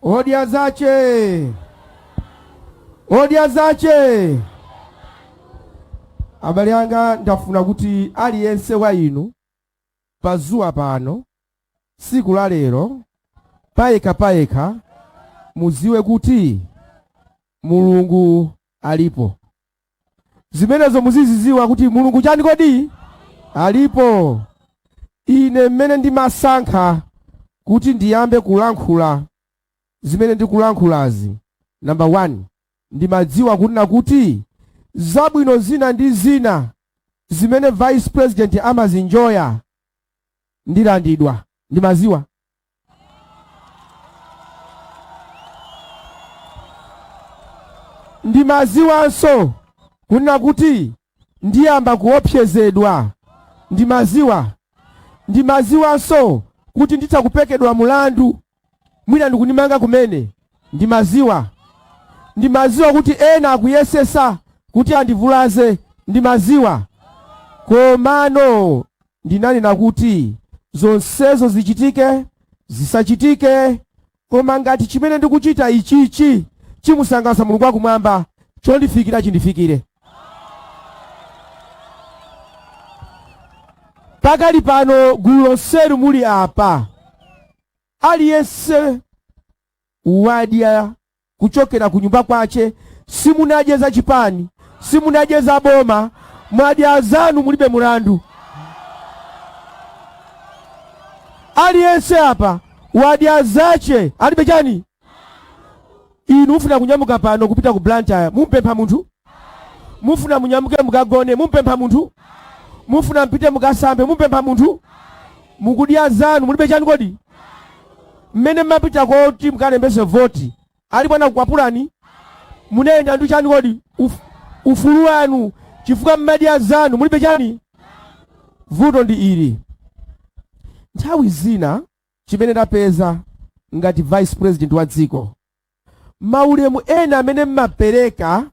Odia zache. Odia zache. Abale anga ndafuna kuti aliyense wa inu pazuwa pano siku la lero payeka muziwe kuti Mulungu alipo. Zimenezo muziziziwa kuti Mulungu chani kodi alipo. Ine mmene ndimasankha kuti ndiyambe kulankhula zimene ndikulankhulazi, number 1, ndimadziwa kuti zabwino zina ndi zina zimene vice president amazinjoya ndilandidwa, ndimaziwa. Ndimaziwanso kuti ndiyamba kuopsezedwa, ndimaziwa. Ndimaziwanso kuti nditakupekedwa mulandu mwina ndikunimanga kumene, ndimaziwa. Ndimaziwa kuti ena akuyesesa kuti andivulaze, ndimaziwa. Komano ndinanena kuti zonsezo zichitike zisachitike, koma ngati chimene ndikuchita ichichi chimusangalatsa Mulungu wakumwamba, chondifikira chindifikire. Pakali pano gulu lonseru muli apa, aliyense wadya kuchokera ku nyumba kwache, simunadye za chipani, simunadye za boma, mwadya zanu, mulibe mulandu. Aliyense apa wadya zache, alibe chani. Inu mufuna kunyamuka pano kupita ku Blantyre, mumpempha munthu? Mufuna munyamuke mukagone, mumpempha munthu? Mufuna mpite mukasambe, mumpempha munthu? Mukudya zanu, mulibe chani kodi? Mmene mmapita kuti mukalembese voti, ali bwana kukwapulani? Munenda ndi chani kodi? Ufulu wanu, chifukwa mmadya zanu, mulibe chani? Vuto ndi ili. Nthawi zina chimene ndapeza ngati vice president wa dziko, maulemu ena amene mmapereka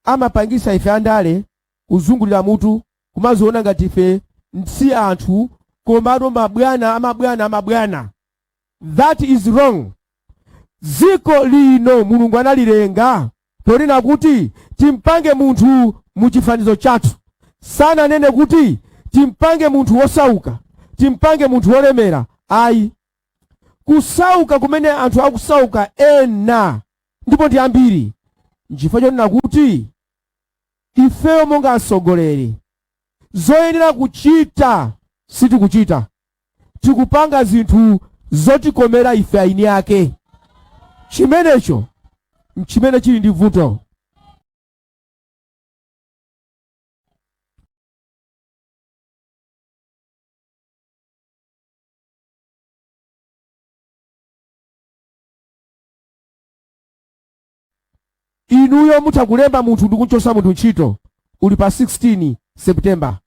amapangisa ife andale kuzungulira mutu kumaziona ngati ife si anthu komano amabwana. That is wrong. Dziko lino Mulungu analilenga tonena kuti timpange munthu muchifanizo chathu. Sana nene kuti timpange munthu wosauka, timpange munthu wolemera. Ayi, kusauka kumene anthu akusauka ena ndipo ndi ambiri. N'chifukwa chonena kuti ifeyo monga asogoleri zoyenera kuchita sitikuchita, tikupanga zinthu zotikomera ife aini ake. Chimenecho mchimene chili ndi vuto. Inuyo mutakulemba munthu ndikuchosa munthu ntchito uli pa 16 September.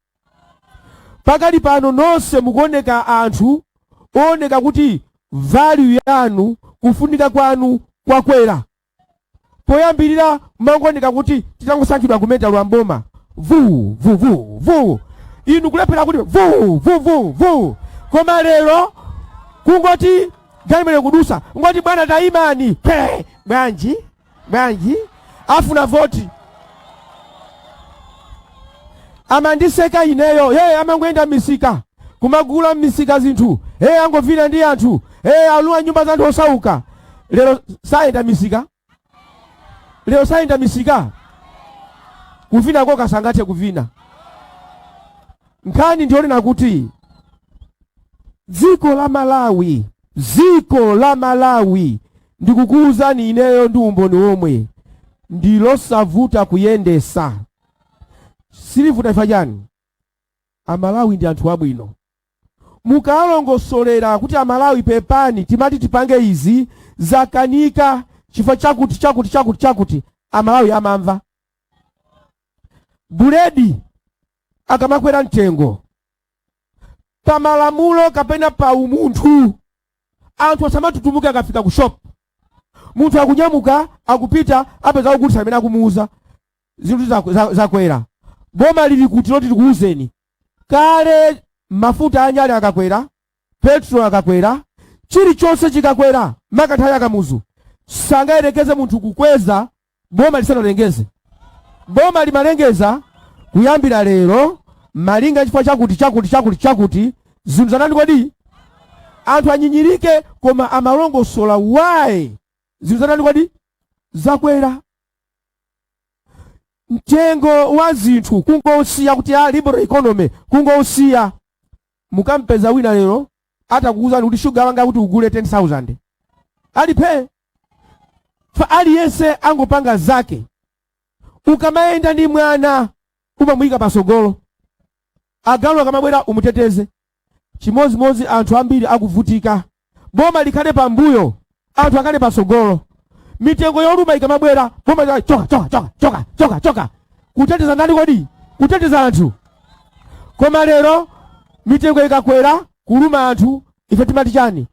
Pakali pano nonse mukuoneka anthu ooneka kuti value yanu kufunika kwanu kwakwera. Poyambirira mangooneka kuti titangosankhidwa kumeta lwamboma vu inu kulephera kuti vu. Koma lero kungoti galimene kudusa ngoti bwana taimani bwanji afuna voti. Amandiseka ineyo, amangoenda misika kumagula misika zinthu, angovina ndi anthu, aluwa nyumba za anthu osauka. Lero sayenda misika kuvina ko kasangate kuvina. Nkhani ndionena kuti dziko la Malawi ndikukuuzani ineyo ndi umboni omwe ndilosavuta kuyendesa. Silivuta ifa chani? Amalawi ndi anthu abwino. Mukalongosolera kuti Amalawi pepani timati tipange izi zakanika chifukwa chakuti Amalawi amamva. Buledi akamakwera mtengo pamalamulo kapena pa umunthu anthu asamatutumuke akafika ku shop. Munthu akunyamuka akupita apeza kugulitsa amene akumuuza zinthu zakwera. Boma lili kuti loti tikuuzeni kale mafuta anyale akakwera, petrol akakwera, chilichonse chikakwera, makataya akamuzu. sangayerekeze munthu kukweza boma lisanalengeze. Boma limalengeza kuyambira lero malinga chifukwa chakuti zinthu zanani kodi anthu anyinyirike koma amalongosola wae zinthu zanani kodi zakwera. Mtengo wa zinthu kungousiya kuti liberal economy kungousiya. Mukampeza wina lero atakuuzani kuti sugar wanga kuti ugule 10,000 alipe fa aliyense angopanga zake. Ukamaenda ndi mwana umamuyika pasogolo, agalu akamabwera umuteteze. Chimozimozi anthu ambiri akuvutika. Boma likhale pambuyo, anthu akale pasogolo. Mitengo yoluma ikamabwera boma choka kuteteza ndani kodi? Kuteteza anthu. Koma lero mitengo ikakwera kuluma anthu, ife timati chani?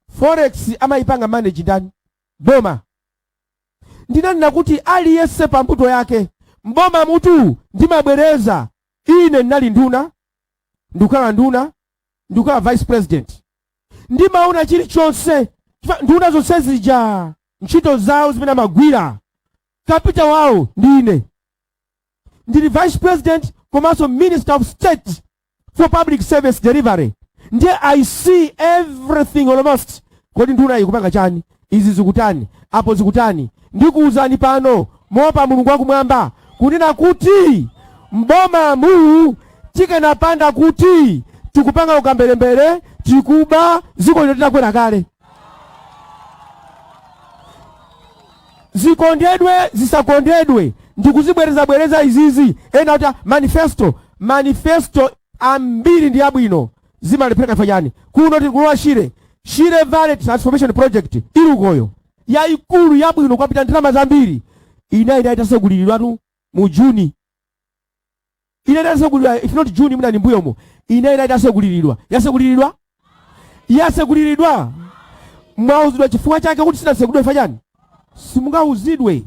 Forex amaipanga manage ndani? Boma. Ndinanena kuti aliyense pambuto yake. Mboma mutu ndimabwereza ine nali nduna, ndukala vice president. Ndimaona chilichonse nduna zonse zija ntchito zawo zimene amagwira kapita wawo ndine. Ndili vice president komanso minister of state for public service delivery. Ndiye I see everything almost. Kodi nduna ikupanga chani? Izi zikutani, apo zikutani. Ndikuuzani pano mopa Mulungu wakumwamba kunena kuti mboma mu tikanapanda kuti tikupanga ukambelembele tikuba ziko litakwera kale. Zikondedwe zisakondedwe ndikuzibwereza izizi ena uta manifesto ambiri ndi abwino zimalepeka fanyani kuno tikulowa Shire Valley Transformation Project ilukoyo ya ikulu yabwino kwapita ndalama zambiri inaida itasegulilirwa tu mu Juni. Inaida itasegulilirwa if not June muna nimbuyo mo. Inaida itasegulilirwa yasegulilirwa mwauzidwa chifukwa chake kuti sinasegulidwe fanyani simungauzidwe.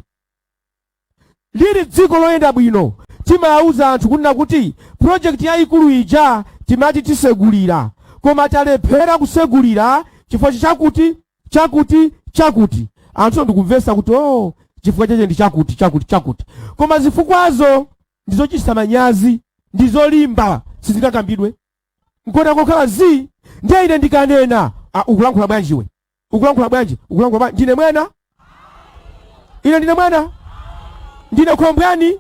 Lili dziko loyenda bwino timauza anthu kunena kuti project ya ikulu ija timati tisegulira koma talephera kusegulira chifukwa chakuti anthu ndikumvesa kuti chifukwa chache ndi chakuti koma zifukwazo ndizochititsa manyazi ndizolimba sizikakambidwe nkona kokhala ndiye ine ndikanena ukulankhula bwanji ndine mwana ndine khombwani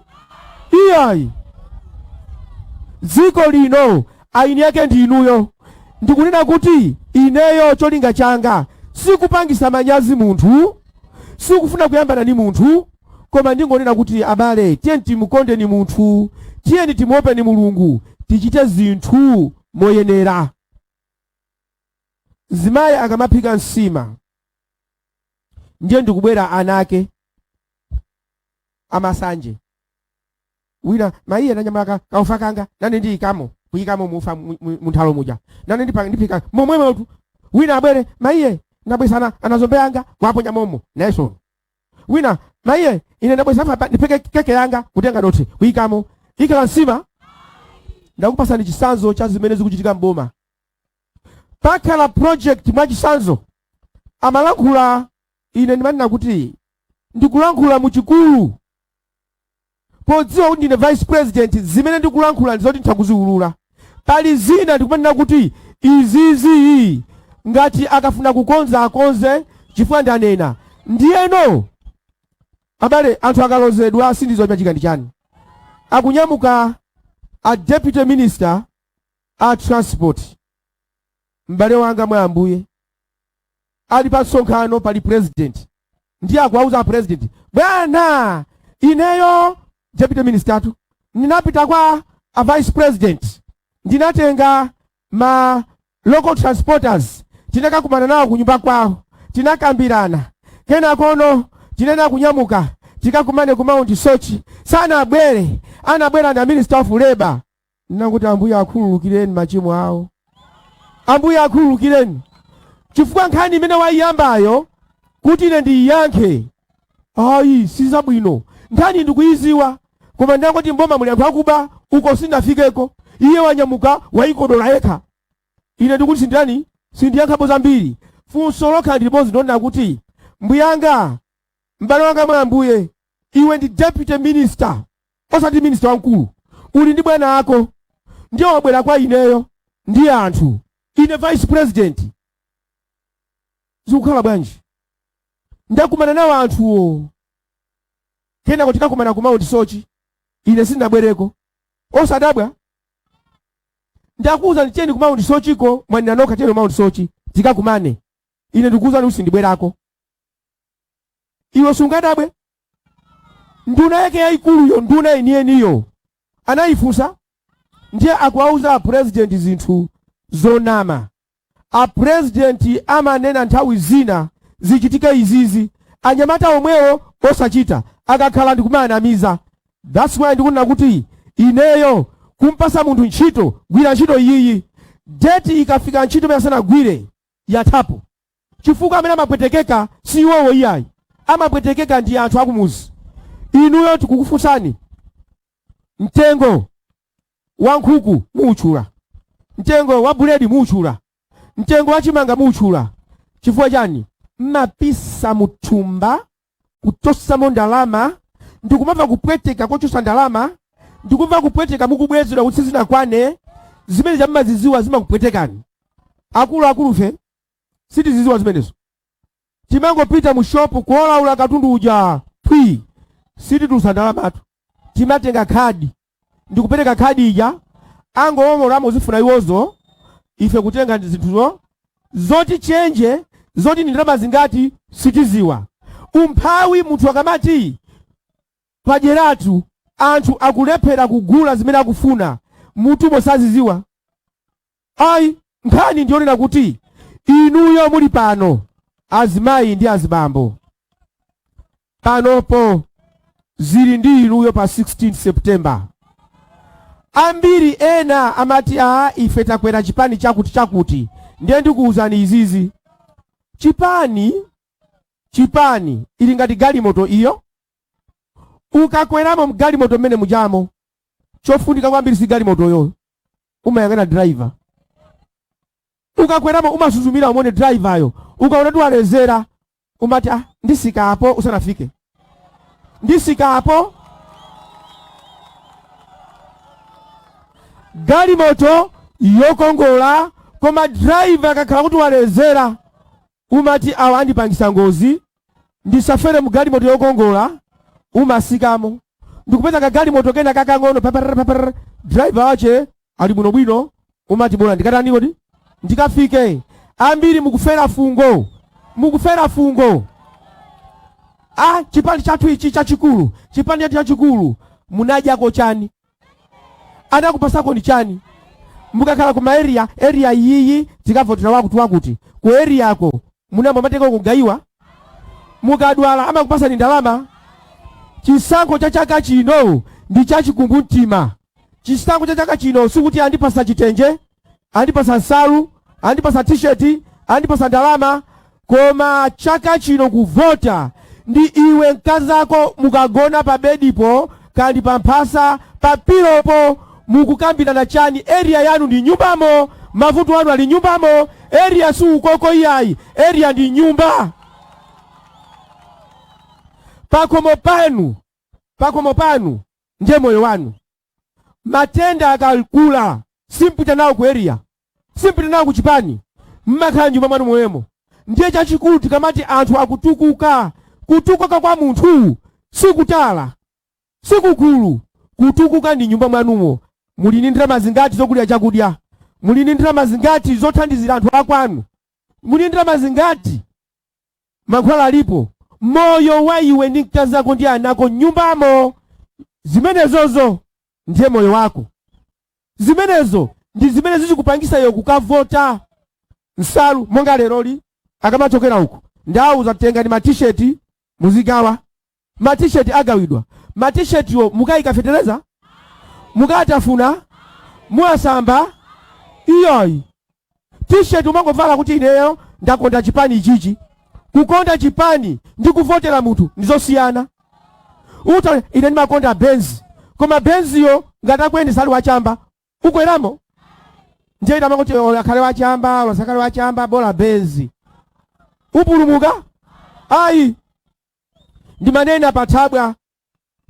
iyayi dziko lino aini yake ndi inuyo. Ndikunena kuti ineyo cholinga changa sikupangisa manyazi munthu, sikufuna kuyambana ni munthu, koma ndingonena kuti abale tiyeni timukonde ni munthu, tiyeni timuope ni Mulungu, tichite zinthu moyenera. Zimayi akamaphika nsima ndiye ndikubwera anake amasanje wina maiye nanyamaka kaufa kanga nane ndiyikamo kuyikamo mufa munthalo muja nane ndipika momwe tu wina abwere maiye ndabwesana anazombe yanga waponya momo nayeso wina maiye ine ndabwesa pa ndipeke keke yanga kutenga dothi kuyikamo ikala nsima. Ndakupasa ni chisanzo cha zimene zikuchitika mboma pakala project mwa chisanzo amalankhula ine ndimanena kuti ndikulankhula muchikulu podziwa kuti ndine vice president zimene ndikulankhula ndizoti nditakuziulula. Pali zina ndikumanena kuti izizi ngati akafuna kukonza akonze chifukwa ndanena ndiyeno abale anthu akalozedwa sindizo chachika ndi chani akunyamuka a deputy minister a transport mbale wanga mwa ambuye ali pa msonkhano pali president ndiye akuwauza president bwana ineyo deputy minister tu ninapita kwa a vice president ndinatenga ma local transporters tinakakumana nawo kunyumba kwawo tinakambirana kena kono tinena kunyamuka tikakumane ku Mount Sochi sana abwere anabwera na minister of labor nakuti ambuye akhululukireni machimo awo ambuye akhululukireni chifukwa nkhani imene waiyambayo kuti ine ndiyankhe ayi sizabwino nkhani ndikuyiziwa koma ndangoti mboma muli anthu akuba uko sinafikeko iye wanyamuka waikodola yekha ine ndikuti sindani sindiyankhapo zambiri funso lokha ndilibozi ndonena kuti mbuyanga m'bale wanga mwa Ambuye, iwe ndi deputy minister osati minister wamkulu, uli ndi bwana ako ndiye wabwera kwa ineyo ndi anthu, ine vice president, zikukhala bwanji? Ndakumana nawo anthuwo kena kuti kakumana ku Mount Sochi, ine sindabwereko, osadabwa ndakuuza ndicheni ku Mount Sochiko mwanina noka chero Mount Sochi tikakumane, ine ndikuuza ndi usindibwerako, iwe sungadabwe. Nduna yake yaikuluyo, nduna enieniyo anayifunsa, ndiye akuwauza president zinthu zonama. A president amanena nthawi zina zichitika izizi, anyamata omwewo osachita akakhala ndikumanamiza. That's why ndikunena kuti ineyo kumpasa munthu ntchito, gwira ntchito iyiyi, date ikafika ntchito mesana gwire yathapo, chifukwa amene amapwetekeka si iwowo iyayi, amapwetekeka ndi anthu akumuzi. Inuyo tikukufunsani, mtengo wa nkhuku muutchula, mtengo wa buledi muutchula, mtengo wa chimanga muutchula, chifukwa chani? Mmapisa muthumba kuchosamo ndalama, ndikumva kupweteka kochosa ndalama, ndikumva kupweteka mukubwezera kuti sizinakwane, zimene zammaziziwa zimakupwetekani. Akulu fe sitiziziwa zimenezo, timangopita mu shop kuolaula katundu uja pwi, sititusa ndalamatu, timatenga khadi ndikupereka khadi ija, angowomolamo zifuna iwozo, ife kutenga zinthuzo zoti chenje zoti ni ndalama zingati sitiziwa. Umphawi munthu akamati pajeratu anthu akulephera kugula zimene akufuna, mutumo saziziwa. Ayi, nkhani ndionena kuti inuyo muli pano, azimayi ndi azibambo, panopo zili ndi inuyo pa 16 September. Ambiri ena amati ife takwera chipani chakuti, ndiye ndikuwuzani izizi. Chipani ili ngati galimoto iyo, ukakweramo mgalimoto mmene mujamo, chofunika kwambiri si galimotoyo, umayang'ana driver. Ukakweramo umasuzumira umone driveryo, ukaona tuwalezera umati ndisika apo usanafike, ndisika apo. Galimoto yokongola, koma driver akakhala kuti walezera umati awa andipangisa ngozi, ndisafere mu galimoto yokongola, umasikamo. Ndikupeza ka galimoto kena kakang'ono papara, driver wache ali muno bwino, umati bora ndikatani kodi ndikafike. Ambiri mukufera fungo. Chipani chathu ichi chachikulu, chipani chathu chachikulu, munajako chani? Anakupasako ni chani? Mukakhala kuma area iyi tikavotera wakuti ku area yako munamba mateko kugaiwa, mukadwala amakupasa ni ndalama. Chisankho cha chaka chino ndi chachikumbumtima. Chisankho cha chaka chino sikuti andipasa chitenje, andipasa nsalu, andipasa t-shirt, andipasa ndalama, koma chaka chino kuvota ndi iwe mkazako mukagona pa bedipo kandi pamphasa papilopo, mukukambirana chani? Area yanu ndi nyumbamo, mavuto anu ali nyumbamo, area si ukoko iyayi, area ndi nyumba. Pakomo panu ndiye moyo wanu. Matenda akakula simpita nawo ku area, simpita nawo ku chipani, mmakhala nyumba mwanu moyemo. Ndiye chachikulu tikamati anthu akutukuka. Kutukuka kwa munthu sikutala, sikukulu. Kutukuka ndi nyumba mwanumo. Muli ndi ndalama zingati zokulya chakudya? Muli ndi ndalama zingati zothandizira anthu akwanu? Muli ndi ndalama zingati? Mankhwala alipo. Moyo wa iwe ndi mkazako ndi anako nyumbamo. Zimenezozo ndiye moyo wako. Zimenezo ndi zimene zizikupangisa iwe kukavota. Nsalu monga leroli akamachokera huko, ndauza tenga ni ma-t-shirt muzigawa. Ma-t-shirt agawidwa. Ma-t-shirt yo mukayikafetereza, mukatafuna, muasamba iyoyi. T-shirt umangovala kuti ineyo ndakonda chipani ichichi. Kukonda chipani ndi kuvotera munthu ndizosiyana. Uta ine ndimakonda Benz, koma Benz yo ngatakwendi sali wachamba ukweramo. Ndiye ndamangoti akhale wachamba, wasakale wachamba, bola Benz. upulumuka ayi. Ndi manena pathabwa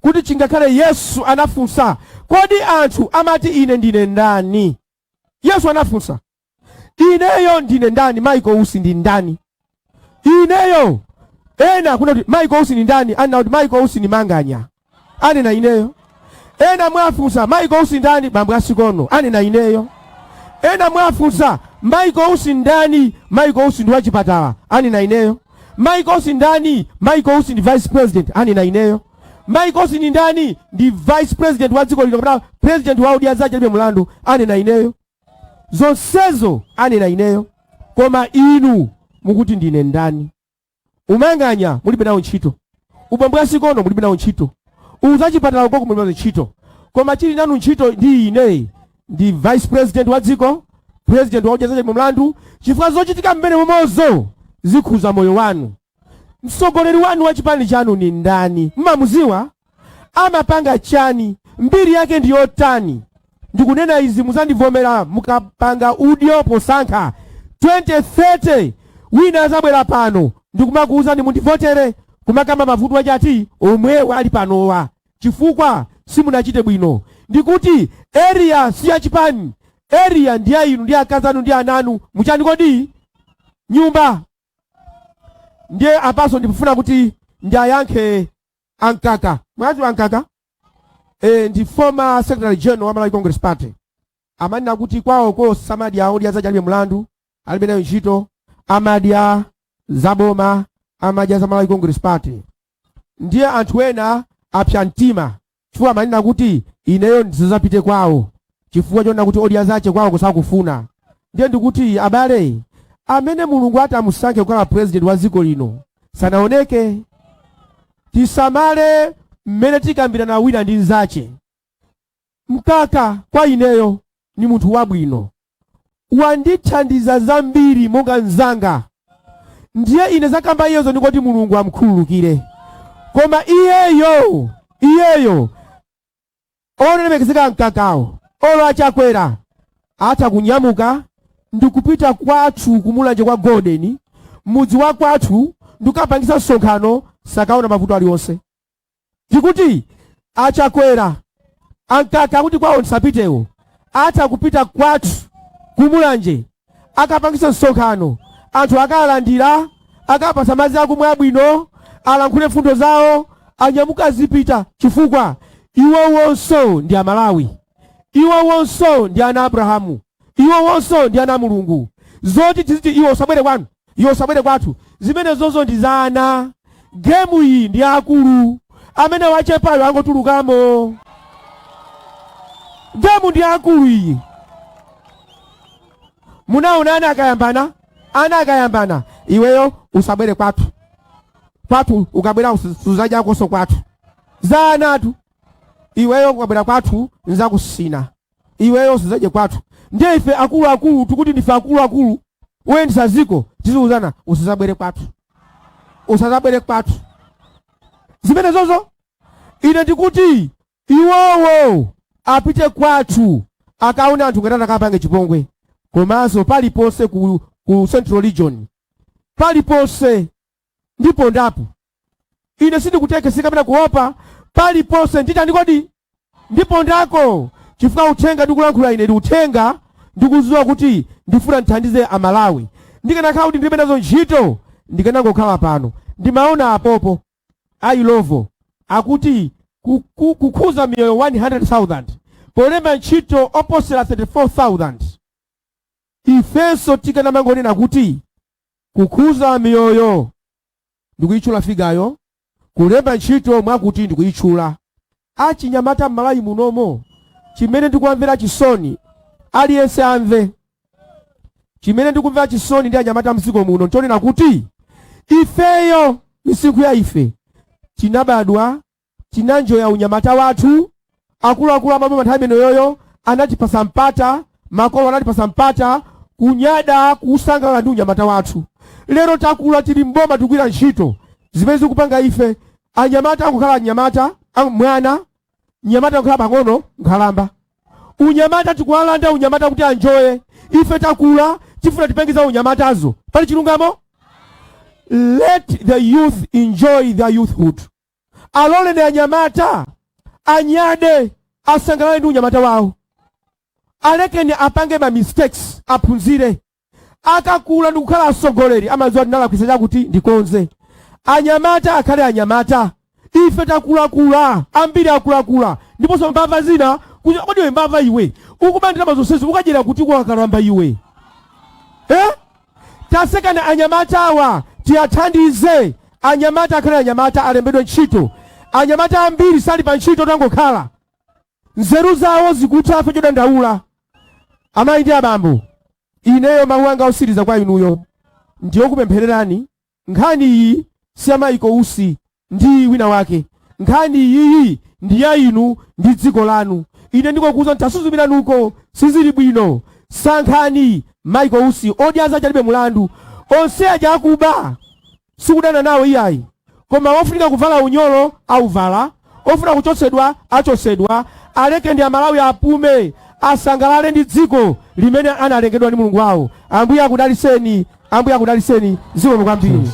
kuti chingakhale Yesu anafunsa, kodi anthu amati ine ndine ndani? Yesu anafunsa, ineyo ndine ndani? Michael Usi ndi ndani? Ineyo ena kuna kuti Michael Usi ndi ndani? Ana kuti Michael Usi ni manganya, ane na ineyo. Ena mwafunsa Michael Usi ndani? Bambo asikono, ane na ineyo. Ena mwafunsa Michael Usi ndani? Michael Usi ndi wachipatala, ane na ineyo. Michael Usi ndani? Michael Usi ndi vice president, ane na ineyo. Michael Usi ni ndani? Ndi vice president wa dziko lino, kapena president wa audience achalibe mulandu, ane na ineyo. Zonsezo ane na ineyo. Koma inu mukuti ndine ndani? Umanganya mulibe nawo ntchito, ubambo asikono mulibe nawo ntchito, uzachipatala ukoko mulibe nawo ntchito. Koma chili nanu ntchito ndi ine, ndi vice president wa dziko, president wa audience achalibe mulandu. Chifukwa zochitika mmene momozo zikhuza moyo wanu. Msogoleri wanu wa chipani chanu ni ndani? Mmamuziwa? Amapanga chani? Mbiri yake ndi yotani? Ndikunena izi muzandivomera mukapanga udyo posankha 2030 wina azabwera pano ndikumakuuza ndi mundivotere kumakamba mavuto achati omwe wali panowa chifukwa simunachite bwino. Ndikuti area si ya chipani, area ndi ya inu ndi akazanu ndi ananu. Muchani kodi nyumba? Ndiye apaso ndikufuna kuti ndiyankhe Ankaka. Mwazi wa Ankaka? Ndi former secretary general wa Malawi Congress Party. Amanena kuti kwawo ko samadya odi azachalibe mulandu, alibe nayo ntchito, amadya zaboma, amadya za Malawi Congress Party. Ndiye anthu ena apsa mtima chifukwa amanena kuti ineyo ndizapite kwawo chifukwa chona kuti odi azache kwawo kusakufuna. Ndiye ndikuti abale, amene Mulungu atamusankhe kukhala president wa dziko lino sanaoneke. Tisamale mmene tikambirana wina ndi nzache. Mkaka kwa ineyo ni munthu wabwino, wandithandiza zambiri monga nzanga. Ndiye ine zakamba iyezo ndikoti Mulungu amkhululukire. Koma iyeyo onenemekezeka mkakawo olo achakwera ata kunyamuka ndikupita kwathu kumulanje kwa Golden, mudzi wa kwathu, ndikapangisa msonkhano sakaona mavuto aliwonse. Ndikuti achakwera Ankaka kuti kwawo nsapitewo, ata kupita kwathu kumulanje akapangisa msonkhano, anthu akalandira, akapasa madzi akumwa abwino, alankhule mfundo zawo, anyamuka zipita chifukwa iwo wonso ndi Amalawi, iwo wonso ndi ana Abrahamu, iwo wonso ndi ana Mulungu. Zoti tiziti iwo usabwere kwanu, iwo usabwere kwathu, zimene zonso ndi za ana. Gemu iyi ndi akulu, amene wachepayo angotulukamo. Gemu ndi akulu iyi. Munaona ana akayambana, iweyo usabwere kwathu, kwathu ukabwera usuzaja koso kwathu za anatu. Iweyo ukabwera kwathu nzakusina, iweyo usuzaje kwathu. Ndiye ife akulu tukuti ndife akulu wewe ndisaziko tiziuzana usazabwere kwathu, usazabwere kwathu. Zimene zozo ine ndikuti iwowo apite kwathu akaona anthu ngati akapange chipongwe. Komanso paliponse ku Central Region, paliponse ndipo ndapo ine sindikutekeseka kapena kuopa, paliponse ndita ndikodi ndipo ndako. Chifukwa uthenga ndikulankhula ine ndi uthenga ndikuziwa kuti ndifuna nthandize Amalawi. Ndikanakhala kuti ndilibe nazo ntchito ndikanangokhala pano. Ndimaona apopo ayilovo akuti kukhuza miyoyo 100,000 polemba ntchito oposera 34,000. Ifenso tikanamangonena kuti kukhuza miyoyo ndikuyichula figayo, kulemba ntchito mwakuti ndikuyichula. Achinyamata Malawi munomo chimene ndikuamvera chisoni, aliyense amve chimene ndikumvera chisoni ndi anyamata mdziko muno, ntonena kuti ifeyo misinkhu ya ife tinabadwa tinanjoya unyamata wathu. Akuluakulu amamwe manthawi amene yoyo anatipasa mpata, makolo anatipasa mpata kunyada kusangalala ndi unyamata wathu. Lero takula tili mboma tukwira ntchito zimene zikupanga ife anyamata akukhala anyamata mwana, nyamata akukhala pang'ono nkhalamba. Unyamata tikuwalanda unyamata kuti anjoye. Ife takula tifuna tipengiza unyamatazo. Pali chilungamo? let the youth enjoy their youthhood. Alole ne anyamata anyade asangalale ndi unyamata wawo. Aleke ni apange ma mistakes apunzire. Akakula ndi kukhala asogoleri amaziwa ndinala kwisanja kuti ndikonze. Anyamata akhale anyamata. Ife takula ambiri akula ndipo so mbava zina kodi we mbava iwe ukubandira mazosezi ukajera kuti kwakalamba iwe tasekana anyamata awa tiyathandize. Anyamata akhale anyamata alembedwe ntchito. Anyamata ambiri sali pa ntchito tangokhala nzeru zawo zikutha afe chodandaula. Amayi ndi abambo, ineyo mawu anga osiriza kwa inuyo ndiyo kupemphererani. Nkhani iyi si amayiko usi ndi wina wake. Nkhani iyi ndi ya inu ndi dziko lanu. Ine ndikokuza ntasuzumira nuko sizili bwino. Sankhani mayiko usi odyaza chalibe mulandu. Onse aja akuba sikudana nawo iyayi. Koma wofunika kuvala unyolo auvala, ofuna kuchosedwa achosedwa. Aleke ndi amalawi apume asangalale ndi dziko limene analengedwa ndi Mulungu wawo. Ambuye akudaliseni, Ambuye akudaliseni. Zikomo kwambiri.